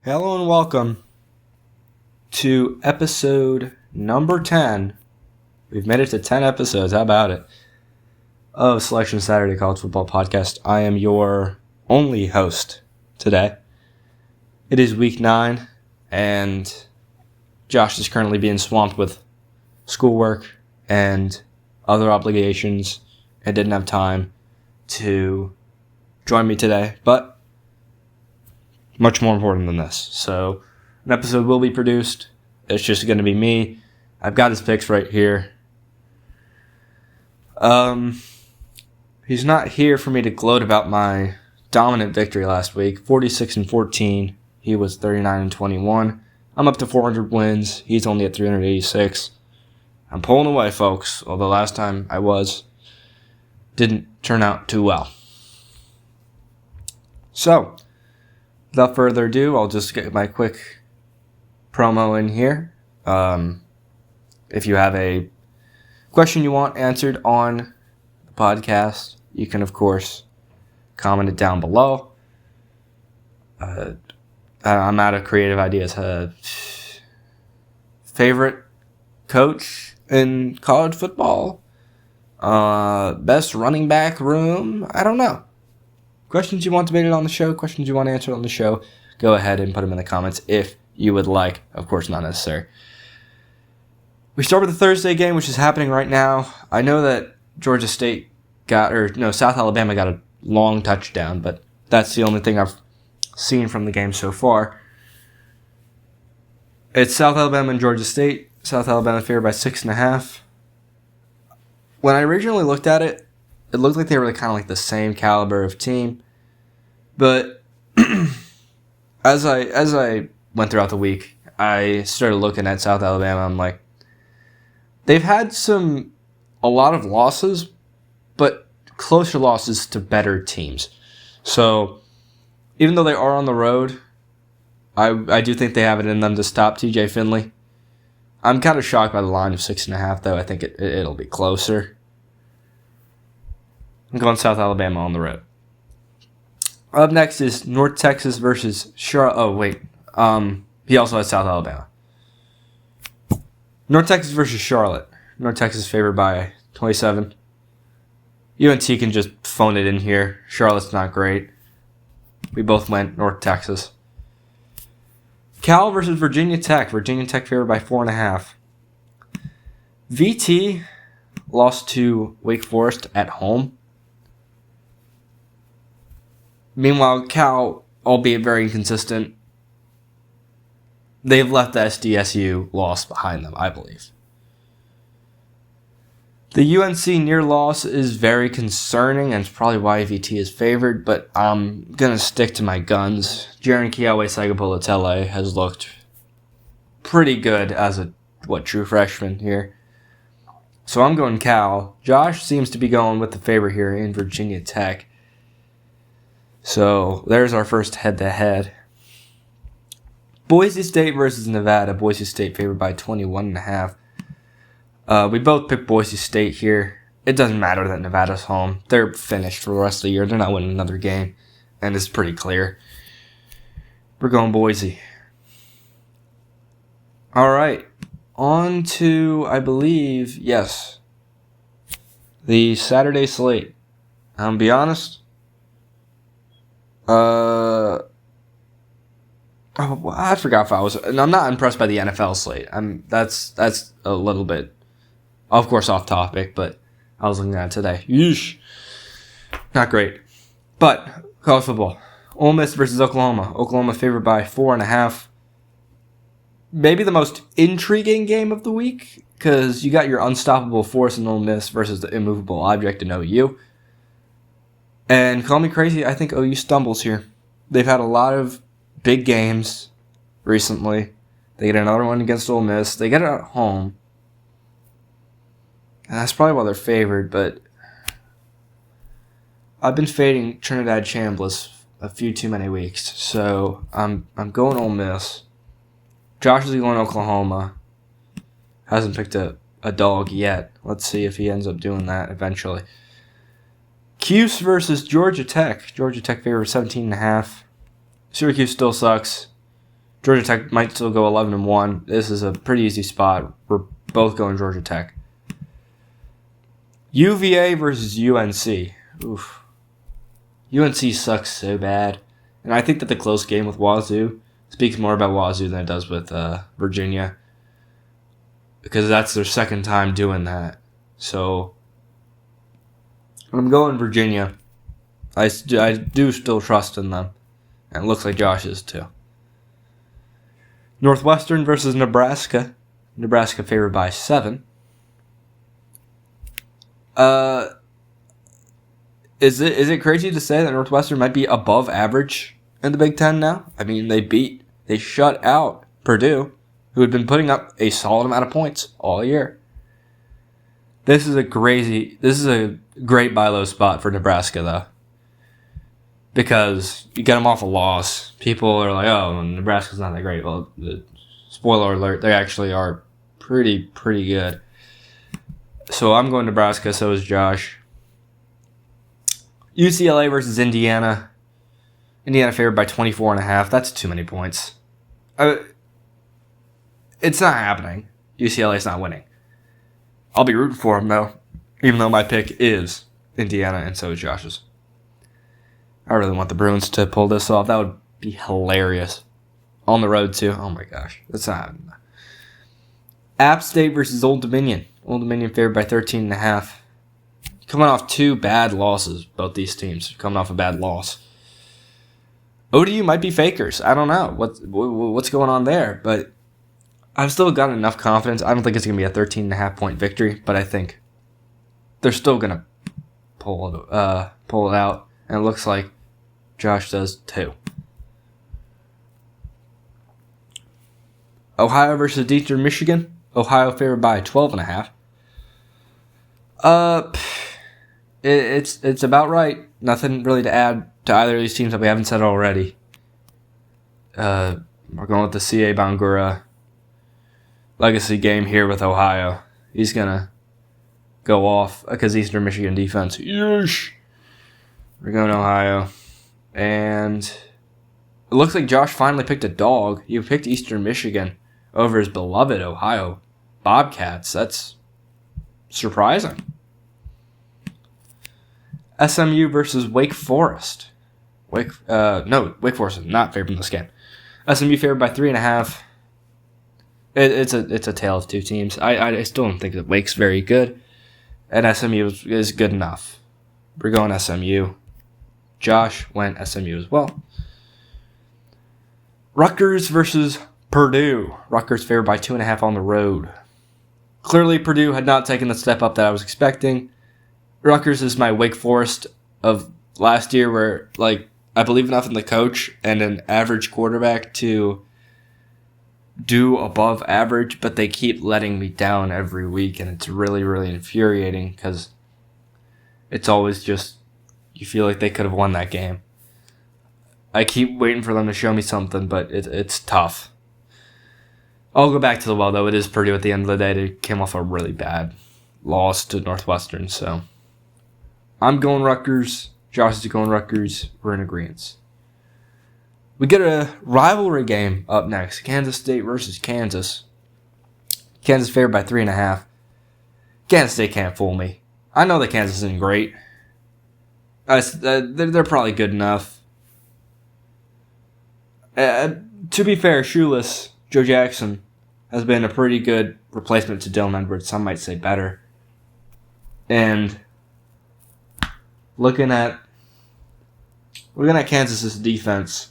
Hello and welcome to episode number 10. We've made it to 10 episodes. How about it? Of Selection Saturday College Football Podcast. I am your only host today. It is week 9, and Josh is currently being swamped with schoolwork and other obligations and didn't have time to join me today. But much more important than this. So, an episode will be produced. It's just going to be me. I've got his picks right here. He's not here for me to gloat about my dominant victory last week. 46-14. He was 39-21. I'm up to 400 wins. He's only at 386. I'm pulling away, folks. Although last time I didn't turn out too well. So, without further ado, I'll just get my quick promo in here. If you have a question you want answered on the podcast, you can, of course, comment it down below. I'm out of creative ideas. Favorite coach in college football? Best running back room? I don't know. Questions you want debated on the show, questions you want answered on the show, go ahead and put them in the comments if you would like. Of course, not necessary. We start with the Thursday game, which is happening right now. I know that South Alabama got a long touchdown, but that's the only thing I've seen from the game so far. It's South Alabama and Georgia State. South Alabama favored by 6.5. When I originally looked at it, it looked like they were kind of like the same caliber of team. But as I went throughout the week, I started looking at South Alabama. I'm like, they've had a lot of losses, but closer losses to better teams. So even though they are on the road, I do think they have it in them to stop TJ Finley. I'm kind of shocked by the line of 6.5, though. I think it'll be closer. I'm going South Alabama on the road. Up next is North Texas versus Charlotte. Oh, wait. He also has South Alabama. North Texas versus Charlotte. North Texas favored by 27. UNT can just phone it in here. Charlotte's not great. We both went North Texas. Cal versus Virginia Tech. Virginia Tech favored by 4.5. VT lost to Wake Forest at home. Meanwhile, Cal, albeit very inconsistent, they've left the SDSU loss behind them, I believe. The UNC near loss is very concerning, and it's probably why VT is favored, but I'm going to stick to my guns. Jaron Kiawe-Sagapolotele has looked pretty good as a true freshman here. So I'm going Cal. Josh seems to be going with the favorite here in Virginia Tech. So there's our first head-to-head. Boise State versus Nevada. Boise State favored by 21.5. We both picked Boise State here. It doesn't matter that Nevada's home. They're finished for the rest of the year. They're not winning another game. And it's pretty clear. We're going Boise. All right. On to, I believe, yes, the Saturday slate. I'll be honest. I forgot if I was. I'm not impressed by the NFL slate. That's a little bit, of course, off topic, but I was looking at it today. Yeesh. Not great. But college football. Ole Miss versus Oklahoma. Oklahoma favored by 4.5. Maybe the most intriguing game of the week, because you got your unstoppable force in Ole Miss versus the immovable object in OU. And call me crazy, I think OU stumbles here. They've had a lot of big games recently. They get another one against Ole Miss. They get it at home. And that's probably why they're favored, but I've been fading Trinidad Chambliss a few too many weeks. So I'm going Ole Miss. Josh is going Oklahoma. Hasn't picked a dog yet. Let's see if he ends up doing that eventually. Cuse versus Georgia Tech. Georgia Tech favored 17.5. Syracuse still sucks. Georgia Tech might still go 11-1. This is a pretty easy spot. We're both going Georgia Tech. UVA versus UNC. Oof. UNC sucks so bad. And I think that the close game with Wazoo speaks more about Wazoo than it does with Virginia. Because that's their second time doing that. So, I'm going Virginia. I do still trust in them. And it looks like Josh is too. Northwestern versus Nebraska. Nebraska favored by 7. Is it crazy to say that Northwestern might be above average in the Big Ten now? I mean, they shut out Purdue, who had been putting up a solid amount of points all year. This is a great buy low spot for Nebraska, though. Because you get them off a loss. People are like, oh, Nebraska's not that great. Well, spoiler alert, they actually are pretty good. So I'm going Nebraska, so is Josh. UCLA versus Indiana. Indiana favored by 24.5. That's too many points. It's not happening. UCLA's not winning. I'll be rooting for them, though. Even though my pick is Indiana, and so is Josh's. I really want the Bruins to pull this off. That would be hilarious. On the road, too. Oh, my gosh. That's not happening. App State versus Old Dominion. Old Dominion favored by 13.5. Coming off 2 bad losses, both these teams. Coming off a bad loss. ODU might be fakers. I don't know what's going on there, but I've still got enough confidence. I don't think it's going to be a 13.5 point victory, but I think they're still going to pull it out, and it looks like Josh does too. Ohio versus Eastern Michigan. Ohio favored by 12.5. It's about right. Nothing really to add to either of these teams that we haven't said already. We're going with the C.A. Bangura legacy game here with Ohio. He's going to go off because Eastern Michigan defense. Yeesh. We're going Ohio. And it looks like Josh finally picked a dog. He picked Eastern Michigan over his beloved Ohio Bobcats. That's surprising. SMU versus Wake Forest. Wake Forest is not favored in this game. SMU favored by 3.5. It's a tale of two teams. I still don't think that Wake's very good, and SMU is good enough. We're going SMU. Josh went SMU as well. Rutgers versus Purdue. Rutgers favored by 2.5 on the road. Clearly, Purdue had not taken the step up that I was expecting. Rutgers is my Wake Forest of last year, where I believe enough in the coach and an average quarterback to do above average, but they keep letting me down every week, and it's really, really infuriating because it's always just you feel like they could have won that game. I keep waiting for them to show me something, but it's tough. I'll go back to the well, though. It is Purdue at the end of the day. They came off a really bad loss to Northwestern, so I'm going Rutgers. Josh is going Rutgers. We're in agreement. We get a rivalry game up next. Kansas State versus Kansas. Kansas favored by 3.5. Kansas State can't fool me. I know that Kansas isn't great. They're probably good enough. To be fair, Shoeless, Joe Jackson, has been a pretty good replacement to Dylan Edwards. Some might say better. And looking at Kansas's defense,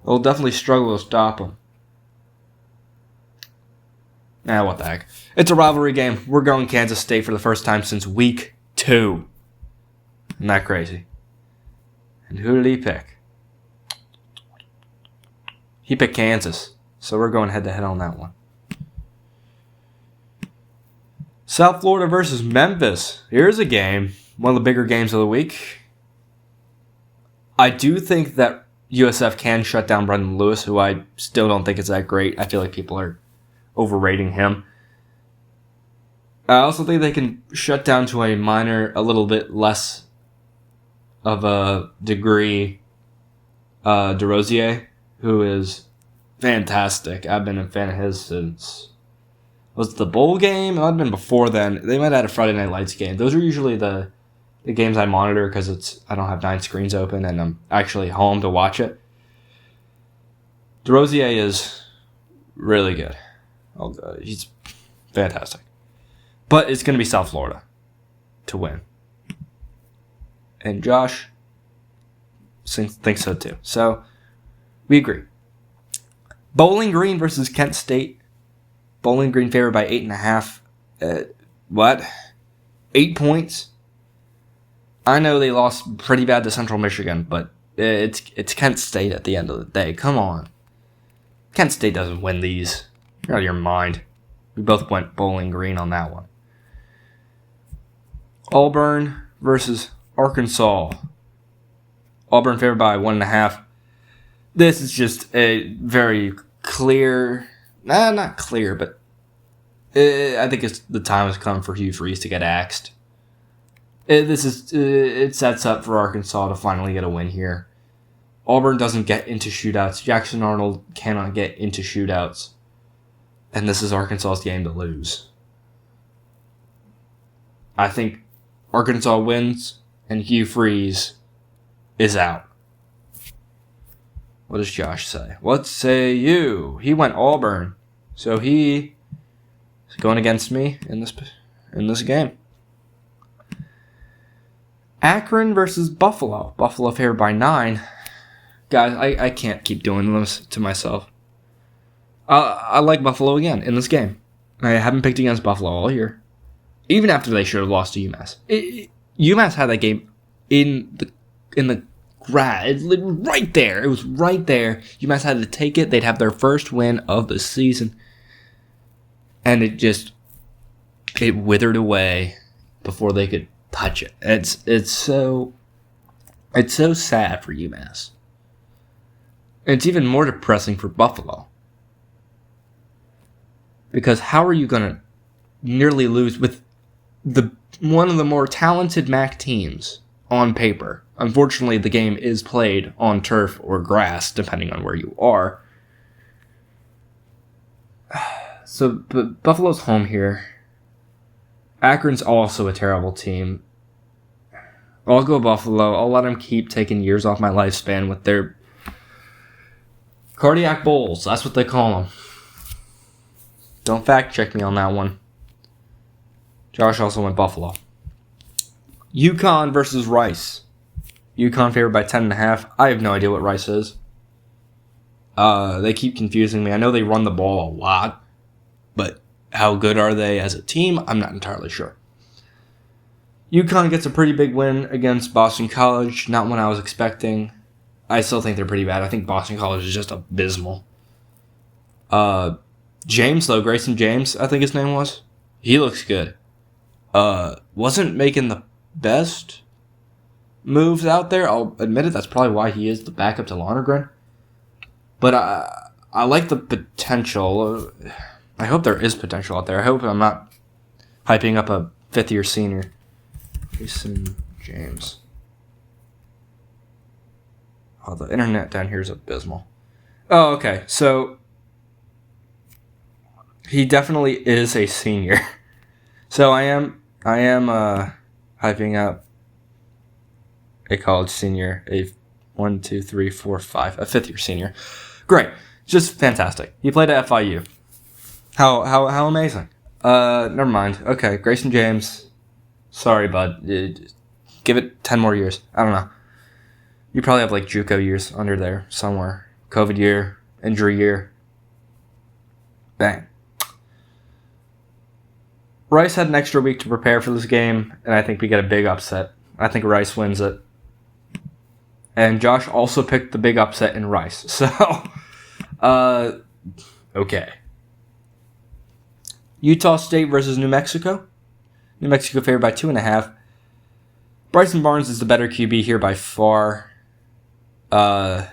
they'll definitely struggle to stop them. What the heck. It's a rivalry game. We're going Kansas State for the first time since week 2. Isn't that crazy? And who did he pick? He picked Kansas. So we're going head-to-head on that one. South Florida versus Memphis. Here's a game. One of the bigger games of the week. I do think that USF can shut down Brendan Lewis, who I still don't think is that great. I feel like people are overrating him. I also think they can shut down to a minor, a little bit less of a degree, DeRosier, who is fantastic. I've been a fan of his since... Was it the bowl game? It might have been before then. They might have had a Friday Night Lights game. Those are usually the games I monitor because I don't have 9 screens open and I'm actually home to watch it. DeRosier is really good. He's fantastic. But it's going to be South Florida to win. And Josh thinks so too. So, we agree. Bowling Green versus Kent State. Bowling Green favored by 8.5. What? 8 points? I know they lost pretty bad to Central Michigan, but it's Kent State at the end of the day. Come on. Kent State doesn't win these. You're out of your mind. We both went Bowling Green on that one. Auburn versus Arkansas. Auburn favored by 1.5. This is just a very clear... not clear, but I think the time has come for Hugh Freeze to get axed. It sets up for Arkansas to finally get a win here. Auburn doesn't get into shootouts. Jackson Arnold cannot get into shootouts. And this is Arkansas's game to lose. I think Arkansas wins and Hugh Freeze is out. What does Josh say? What say you? He went Auburn. So he is going against me in this game. Akron versus Buffalo. Buffalo favored by 9. Guys, I can't keep doing this to myself. I like Buffalo again in this game. I haven't picked against Buffalo all year. Even after they should have lost to UMass. UMass had that game in the right there. It was right there. UMass had to take it. They'd have their first win of the season. And it withered away before they could touch it. It's so sad for UMass. It's even more depressing for Buffalo. Because how are you going to nearly lose with one of the more talented MAC teams on paper? Unfortunately, the game is played on turf or grass, depending on where you are. But Buffalo's home here. Akron's also a terrible team. I'll go Buffalo. I'll let them keep taking years off my lifespan with their cardiac bowls. That's what they call them. Don't fact check me on that one. Josh also went Buffalo. UConn versus Rice. UConn favored by 10.5. I have no idea what Rice is. They keep confusing me. I know they run the ball a lot, but how good are they as a team? I'm not entirely sure. UConn gets a pretty big win against Boston College. Not one I was expecting. I still think they're pretty bad. I think Boston College is just abysmal. James, though, Grayson James, I think his name was. He looks good. Wasn't making the best moves out there. I'll admit it. That's probably why he is the backup to Lonergan. But I like the potential. I hope there is potential out there. I hope I'm not hyping up a fifth-year senior. Grayson James. Oh, the internet down here is abysmal. Oh, okay. So he definitely is a senior. So I am hyping up a college senior, a 5th-year senior. Great. Just fantastic. He played at FIU. How amazing. Never mind. Okay, Grayson James. Sorry, bud. Give it 10 more years. I don't know. You probably have like JUCO years under there somewhere. COVID year, injury year. Bang. Rice had an extra week to prepare for this game, and I think we get a big upset. I think Rice wins it. And Josh also picked the big upset in Rice. So, okay. Utah State versus New Mexico. New Mexico favored by 2.5. Bryson Barnes is the better QB here by far. And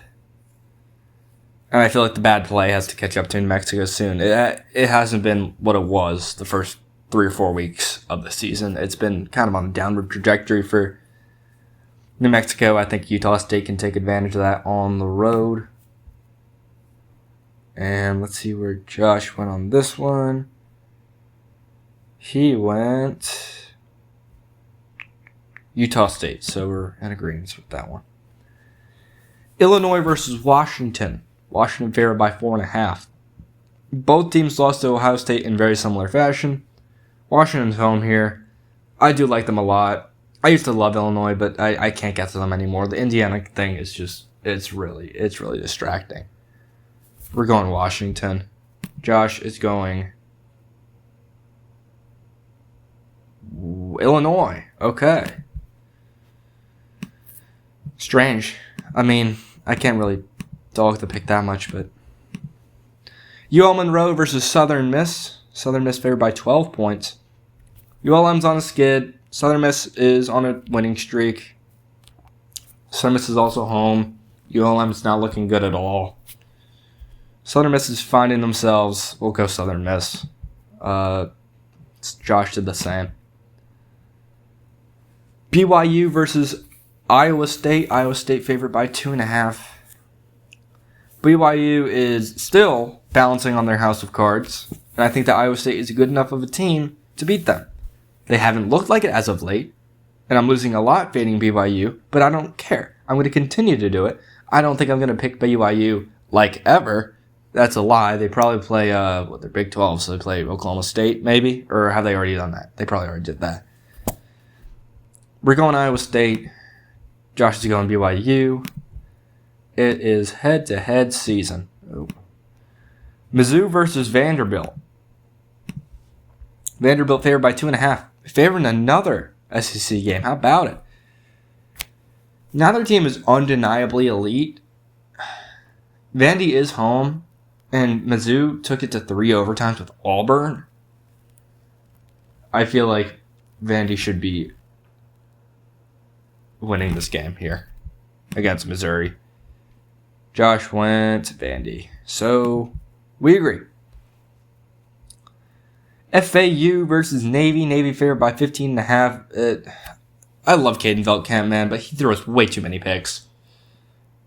I feel like the bad play has to catch up to New Mexico soon. It hasn't been what it was the first 3 or 4 weeks of the season. It's been kind of on a downward trajectory for New Mexico. I think Utah State can take advantage of that on the road. And let's see where Josh went on this one. He went Utah State, so we're in agreement with that one. Illinois versus Washington. Washington favored by 4.5. Both teams lost to Ohio State in very similar fashion. Washington's home here. I do like them a lot. I used to love Illinois, but I can't get to them anymore. The Indiana thing is just, it's really distracting. We're going Washington. Josh is going Illinois. Okay. Strange. I mean, I can't really dog the pick that much, but UL Monroe versus Southern Miss. Southern Miss favored by 12 points. ULM's on a skid. Southern Miss is on a winning streak. Southern Miss is also home. ULM's not looking good at all. Southern Miss is finding themselves. We'll go Southern Miss. Josh did the same. BYU versus Iowa State. Iowa State favored by 2.5. BYU is still balancing on their house of cards, and I think that Iowa State is good enough of a team to beat them. They haven't looked like it as of late, and I'm losing a lot fading BYU, but I don't care. I'm going to continue to do it. I don't think I'm going to pick BYU like ever. That's a lie. They probably play, they're Big 12, so they play Oklahoma State, maybe? Or have they already done that? They probably already did that. We're going Iowa State. Josh is going BYU. It is head-to-head season. Oh. Mizzou versus Vanderbilt. Vanderbilt favored by 2.5. Favoring another SEC game. How about it? Neither team is undeniably elite. Vandy is home, and Mizzou took it to 3 overtimes with Auburn. I feel like Vandy should be winning this game here against Missouri. Josh went Vandy. So, we agree. FAU versus Navy. Navy favored by 15.5. I love Caden Veltkamp, man, but he throws way too many picks.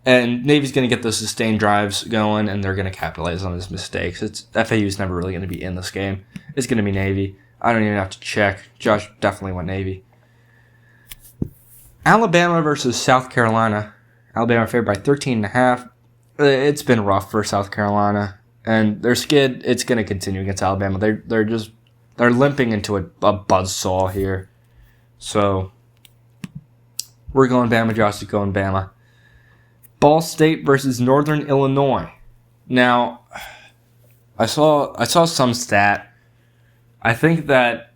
And Navy's going to get those sustained drives going, and they're going to capitalize on his mistakes. FAU's never really going to be in this game. It's going to be Navy. I don't even have to check. Josh definitely went Navy. Alabama versus South Carolina. Alabama favored by 13.5. It's been rough for South Carolina, and their skid, it's going to continue against Alabama. They're limping into a buzzsaw here. So, we're going Bama. Josh is going Bama. Ball State versus Northern Illinois. Now, I saw some stat. I think that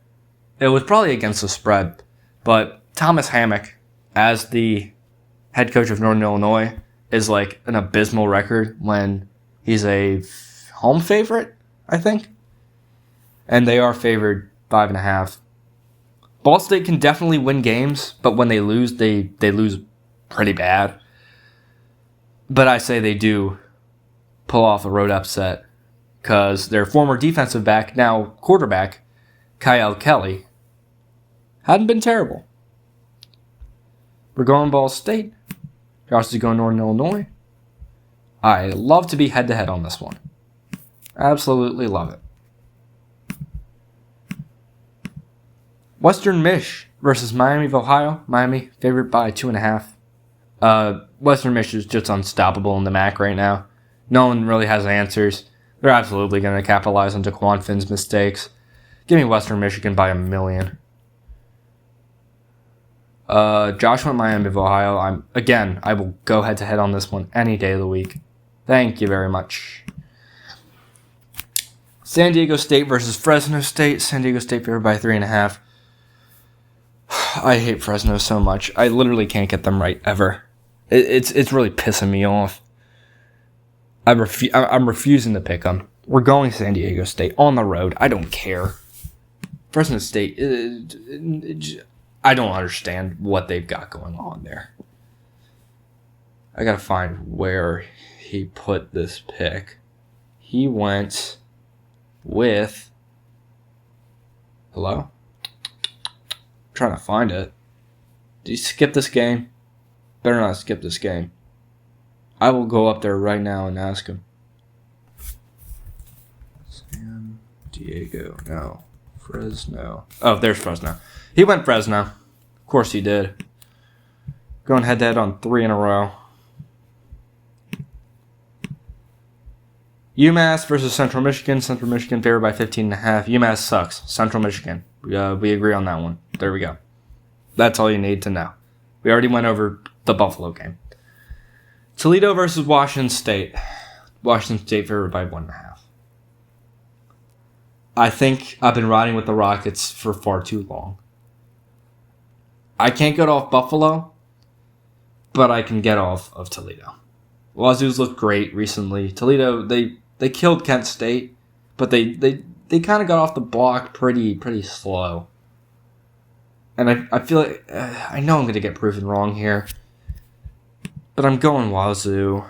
it was probably against the spread, but Thomas Hammock, as the head coach of Northern Illinois, is like an abysmal record when he's a home favorite, I think. And they are favored 5.5. Ball State can definitely win games, but when they lose, they lose pretty bad. But I say they do pull off a road upset because their former defensive back, now quarterback, Kyle Kelly, hadn't been terrible. We're going Ball State. Josh is going Northern Illinois. I love to be head-to-head on this one. Absolutely love it. Western Mich versus Miami of Ohio. Miami favored by 2.5. Western Mich is just unstoppable in the MAC right now. No one really has answers. They're absolutely going to capitalize on Daquan Finn's mistakes. Give me Western Michigan by 1 million. Josh went Miami of Ohio. I will go head-to-head on this one any day of the week. Thank you very much. San Diego State versus Fresno State. San Diego State favored by 3.5. I hate Fresno so much. I literally can't get them right ever. It's really pissing me off. I'm refusing to pick them. We're going San Diego State on the road. I don't care. Fresno State, I don't understand what they've got going on there. I gotta find where he put this pick. He went with... Hello? I'm trying to find it. Did you skip this game? Better not skip this game. I will go up there right now and ask him. Diego. No. Fresno. Oh, there's Fresno. He went Fresno. Of course he did. Going head-to-head on 3 in a row. UMass versus Central Michigan. Central Michigan favored by 15.5. UMass sucks. Central Michigan. We agree on that one. There we go. That's all you need to know. We already went over the Buffalo game. Toledo versus Washington State. Washington State favored by 1.5. I think I've been riding with the Rockets for far too long. I can't get off Buffalo, but I can get off of Toledo. Wazoo's looked great recently. Toledo, they killed Kent State, but they kind of got off the block pretty slow. And I feel like I know I'm going to get proven wrong here, but I'm going Wazoo.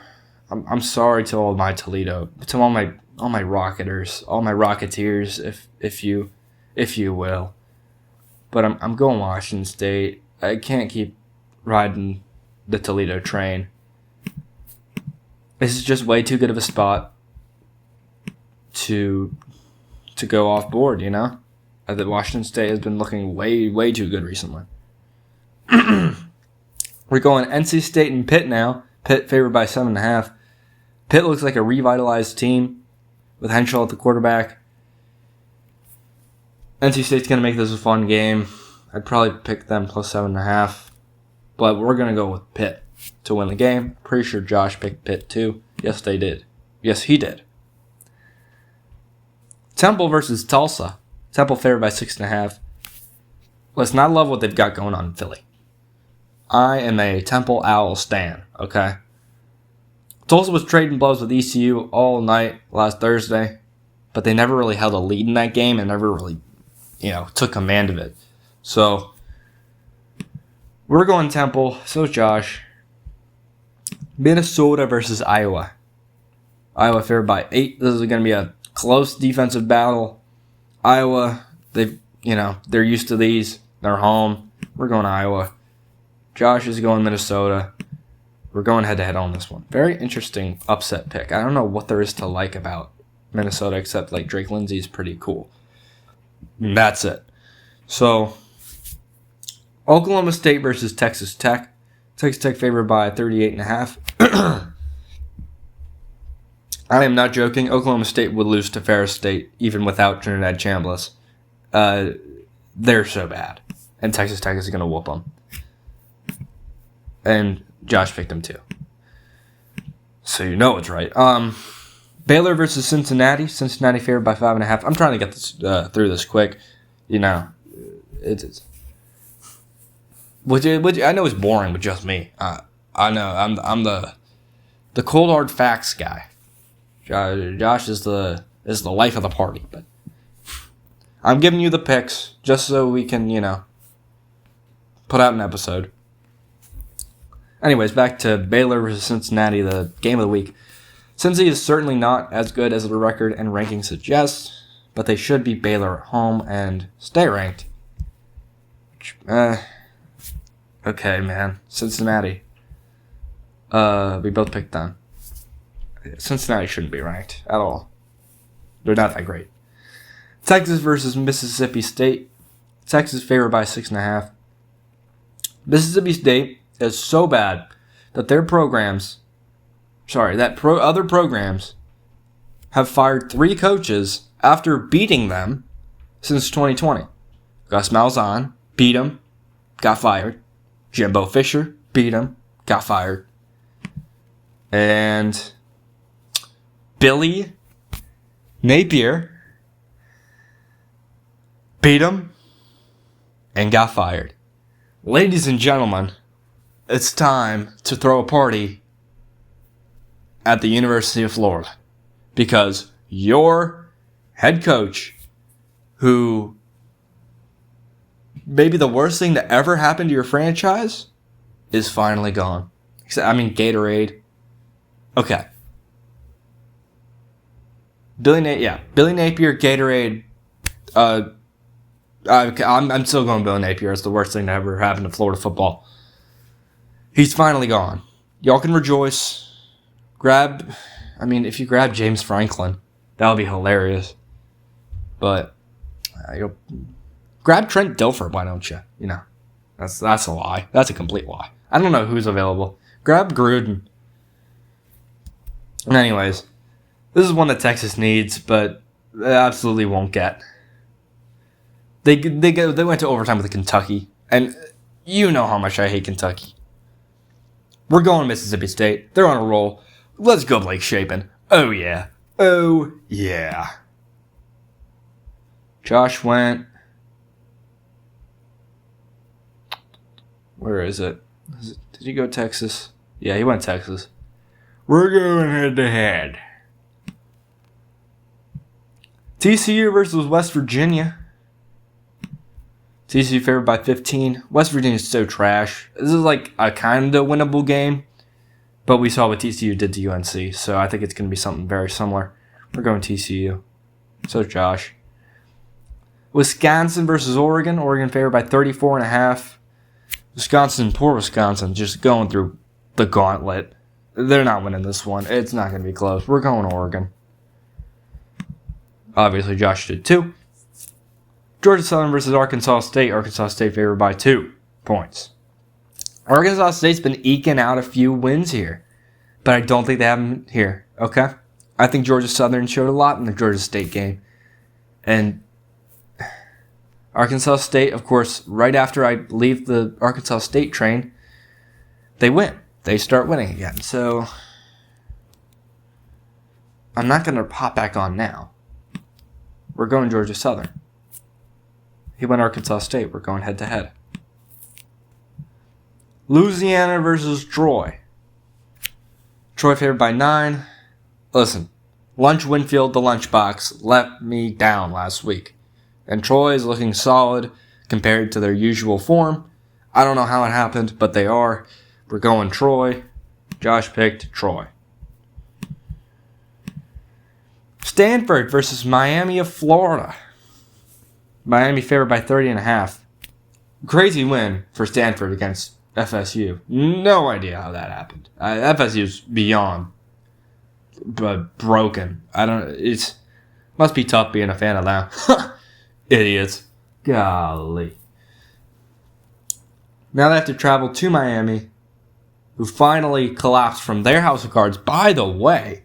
I'm sorry to all my Toledo, to all my Rocketers, all my Rocketeers, if you will. But I'm going Washington State. I can't keep riding the Toledo train. This is just way too good of a spot to go off board, you know? That Washington State has been looking way too good recently. We're going NC State and Pitt now. Pitt favored by 7.5. Pitt looks like a revitalized team with Henshaw at the quarterback. NC State's going to make this a fun game. I'd probably pick them plus 7.5. But we're going to go with Pitt to win the game. Pretty sure Josh picked Pitt too. Yes, they did. Yes, he did. Temple versus Tulsa. Temple favored by 6.5. Listen, I love what they've got going on in Philly. I am a Temple Owl stan, okay? Tulsa was trading blows with ECU all night last Thursday, but they never really held a lead in that game and never really, took command of it. So, we're going Temple. So Josh. Minnesota versus Iowa. Iowa favored by 8. This is going to be a close defensive battle. Iowa, they're used to these. They're home. We're going Iowa. Josh is going Minnesota. We're going head-to-head on this one. Very interesting upset pick. I don't know what there is to like about Minnesota except like Drake Lindsey's pretty cool. And that's it. So, Oklahoma State versus Texas Tech. Texas Tech favored by 38.5. I am not joking. Oklahoma State would lose to Ferris State even without Trinidad Chambliss. They're so bad. And Texas Tech is going to whoop them. And Josh picked them too. So you know it's right. Baylor versus Cincinnati. Cincinnati favored by 5.5. I'm trying to get this through this quick. It's which I know is boring with just me. I know I'm the cold hard facts guy. Josh is the life of the party, but I'm giving you the picks just so we can put out an episode. Anyways, back to Baylor versus Cincinnati, the game of the week. Cincy is certainly not as good as the record and ranking suggests, but they should beat Baylor at home and stay ranked. Okay, man. Cincinnati. We both picked them. Cincinnati shouldn't be ranked at all. They're not that great. Texas versus Mississippi State. Texas favored by 6.5. Mississippi State is so bad that other programs have fired 3 coaches after beating them since 2020. Gus Malzahn beat him, got fired. Jimbo Fisher beat him, got fired. And Billy Napier beat him and got fired. Ladies and gentlemen, it's time to throw a party at the University of Florida because your head coach, who maybe the worst thing that ever happened to your franchise, is finally gone. Gatorade. Okay. Billy Napier, Gatorade. I'm still going Billy Napier. It's the worst thing that ever happened to Florida football. He's finally gone. Y'all can rejoice. If you grab James Franklin, that would be hilarious. But you'll grab Trent Dilfer, why don't you? You know, that's a lie. That's a complete lie. I don't know who's available. Grab Gruden. Anyways, this is one that Texas needs, but they absolutely won't get. They went to overtime with Kentucky, and you know how much I hate Kentucky. We're going to Mississippi State. They're on a roll. Let's go, Blake Shapen. Oh yeah. Oh yeah. Josh went. Where is it? Did he go Texas? Yeah, he went Texas. We're going head to head. TCU versus West Virginia. TCU favored by 15. West Virginia is so trash. This is like a kind of winnable game, but we saw what TCU did to UNC, so I think it's going to be something very similar. We're going TCU. So Josh. Wisconsin versus Oregon. Oregon favored by 34.5. Wisconsin, poor Wisconsin, just going through the gauntlet. They're not winning this one. It's not going to be close. We're going Oregon. Obviously, Josh did too. Georgia Southern versus Arkansas State. Arkansas State favored by 2 points. Arkansas State's been eking out a few wins here, but I don't think they have them here, okay? I think Georgia Southern showed a lot in the Georgia State game. And Arkansas State, of course, right after I leave the Arkansas State train, they win. They start winning again. So I'm not going to hop back on now. We're going Georgia Southern. He went Arkansas State. We're going head to head. Louisiana versus Troy. Troy favored by 9. Listen, Lunch Winfield, the lunchbox, let me down last week. And Troy is looking solid compared to their usual form. I don't know how it happened, but they are. We're going Troy. Josh picked Troy. Stanford versus Miami of Florida. Miami favored by 30.5. Crazy win for Stanford against FSU. No idea how that happened. FSU's beyond broken. It's must be tough being a fan of them. Idiots. Golly. Now they have to travel to Miami, who finally collapsed from their house of cards. By the way,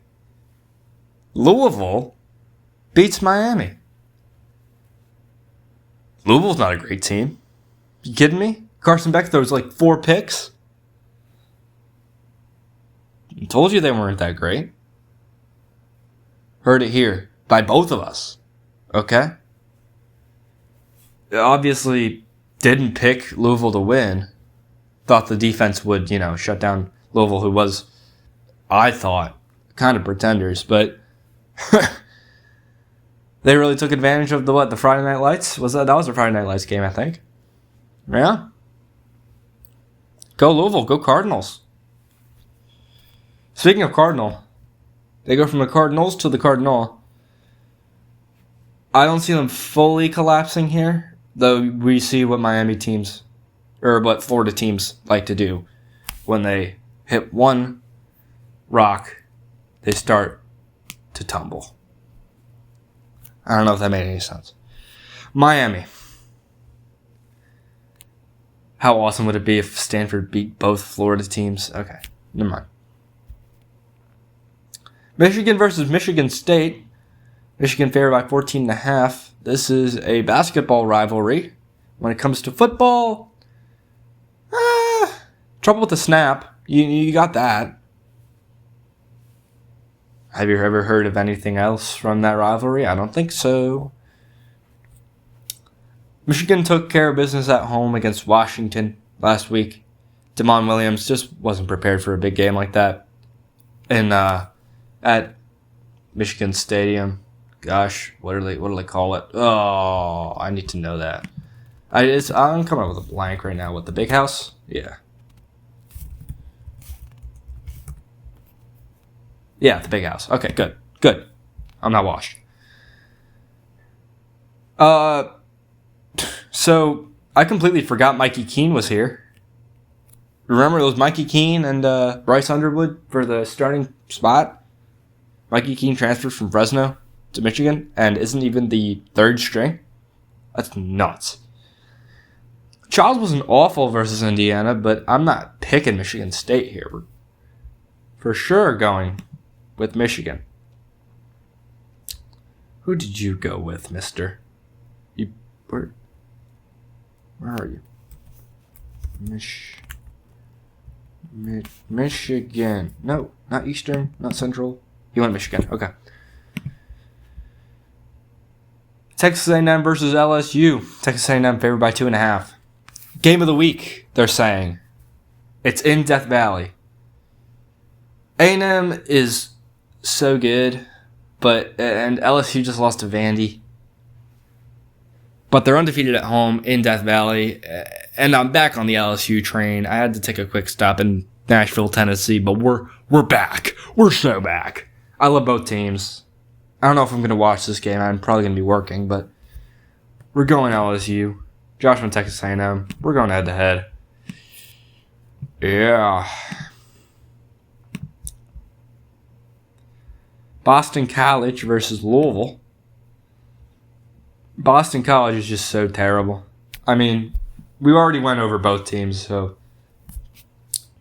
Louisville beats Miami. Louisville's not a great team. You kidding me? Carson Beck throws like 4 picks. I told you they weren't that great. Heard it here by both of us. Okay? Obviously didn't pick Louisville to win. Thought the defense would, shut down Louisville, who was, I thought, kind of pretenders, but they really took advantage of the Friday Night Lights? That was a Friday Night Lights game, I think. Yeah. Go Louisville, go Cardinals. Speaking of Cardinal, they go from the Cardinals to the Cardinal. I don't see them fully collapsing here, though we see what Miami teams, or what Florida teams like to do. When they hit one rock, they start to tumble. I don't know if that made any sense. Miami. How awesome would it be if Stanford beat both Florida teams? Okay, never mind. Michigan versus Michigan State. Michigan favored by 14.5. This is a basketball rivalry. When it comes to football, trouble with the snap. You got that. Have you ever heard of anything else from that rivalry? I don't think so. Michigan took care of business at home against Washington last week. Damon Williams just wasn't prepared for a big game like that. And at Michigan Stadium, gosh, what do they call it? Oh, I need to know that. I'm coming up with a blank right now. What, the Big House? Yeah. Yeah, the Big House. Okay, good. I'm not washed. So I completely forgot Mikey Keene was here. Remember it was Mikey Keene and Bryce Underwood for the starting spot? Mikey Keene transferred from Fresno. to Michigan and isn't even the third string. That's nuts. Charles wasn't awful versus Indiana, but I'm not picking Michigan State here. We're for sure going with Michigan. Who did you go with, mister? Where are you? Michigan. No, not Eastern, not Central. You went Michigan. Okay. Texas A&M versus LSU. Texas A&M favored by 2.5. Game of the week, they're saying. It's in Death Valley. A&M is so good, and LSU just lost to Vandy. But they're undefeated at home in Death Valley, and I'm back on the LSU train. I had to take a quick stop in Nashville, Tennessee, but we're back. We're so back. I love both teams. I don't know if I'm going to watch this game. I'm probably going to be working, but we're going LSU. Josh went Texas A&M. We're going head-to-head. Yeah. Boston College versus Louisville. Boston College is just so terrible. I mean, we already went over both teams, so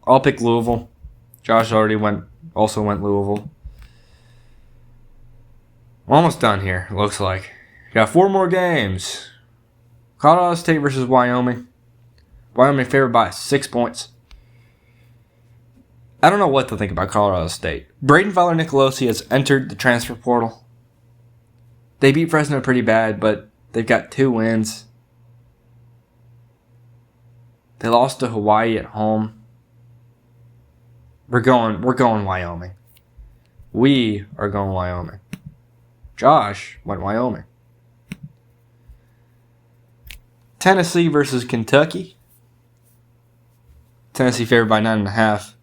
I'll pick Louisville. Josh also went Louisville. We're almost done here, it looks like. Got 4 more games. Colorado State versus Wyoming. Wyoming favored by 6 points. I don't know what to think about Colorado State. Braden Fowler-Nicolosi has entered the transfer portal. They beat Fresno pretty bad, but they've got 2 wins. They lost to Hawaii at home. We're going Wyoming. We are going Wyoming. Josh went Wyoming. Tennessee versus Kentucky. Tennessee favored by 9.5.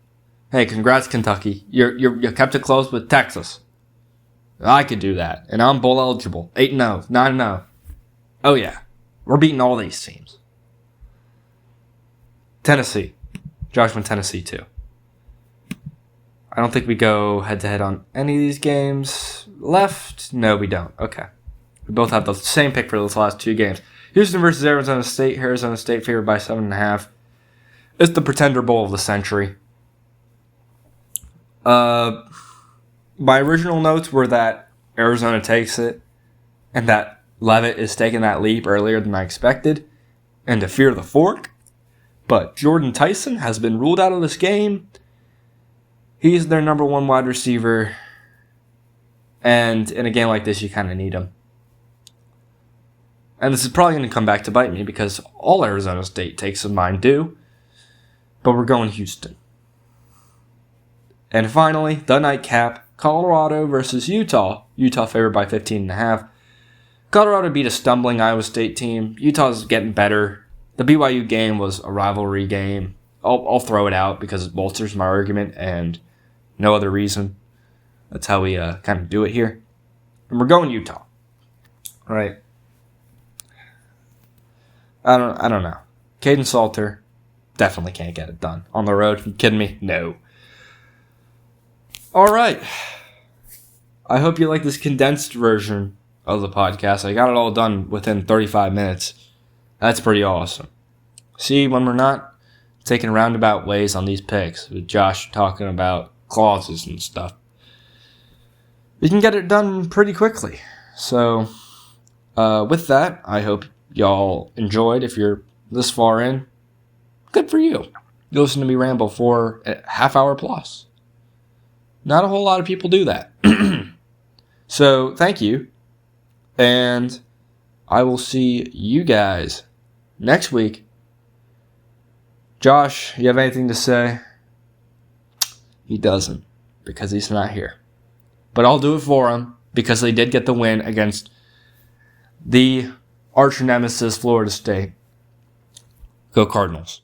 Hey, congrats, Kentucky. You kept it close with Texas. I could do that, and I'm bowl eligible. 8-0, 9-0. Oh yeah, we're beating all these teams. Tennessee. Josh went Tennessee too. I don't think we go head-to-head on any of these games. Left? No, we don't. Okay. We both have the same pick for those last 2 games. Houston versus Arizona State. Arizona State favored by 7.5. It's the Pretender Bowl of the century. My original notes were that Arizona takes it and that Leavitt is taking that leap earlier than I expected and to fear the fork. But Jordan Tyson has been ruled out of this game. He's their number 1 wide receiver. And in a game like this, you kind of need him. And this is probably going to come back to bite me because all Arizona State takes of mine do. But we're going Houston. And finally, the nightcap, Colorado versus Utah. Utah favored by 15.5. Colorado beat a stumbling Iowa State team. Utah's getting better. The BYU game was a rivalry game. I'll throw it out because it bolsters my argument and no other reason. That's how we kind of do it here. And we're going Utah. All right. I don't know. Caden Salter definitely can't get it done. On the road, you kidding me? No. All right. I hope you like this condensed version of the podcast. I got it all done within 35 minutes. That's pretty awesome. See, when we're not taking roundabout ways on these picks, with Josh talking about clauses and stuff, we can get it done pretty quickly. So, with that, I hope y'all enjoyed. If you're this far in, good for you. You listen to me ramble for a half hour plus. Not a whole lot of people do that. So, thank you. And I will see you guys next week. Josh, you have anything to say? He doesn't, because he's not here. But I'll do it for him, because they did get the win against the arch nemesis Florida State. Go Cardinals.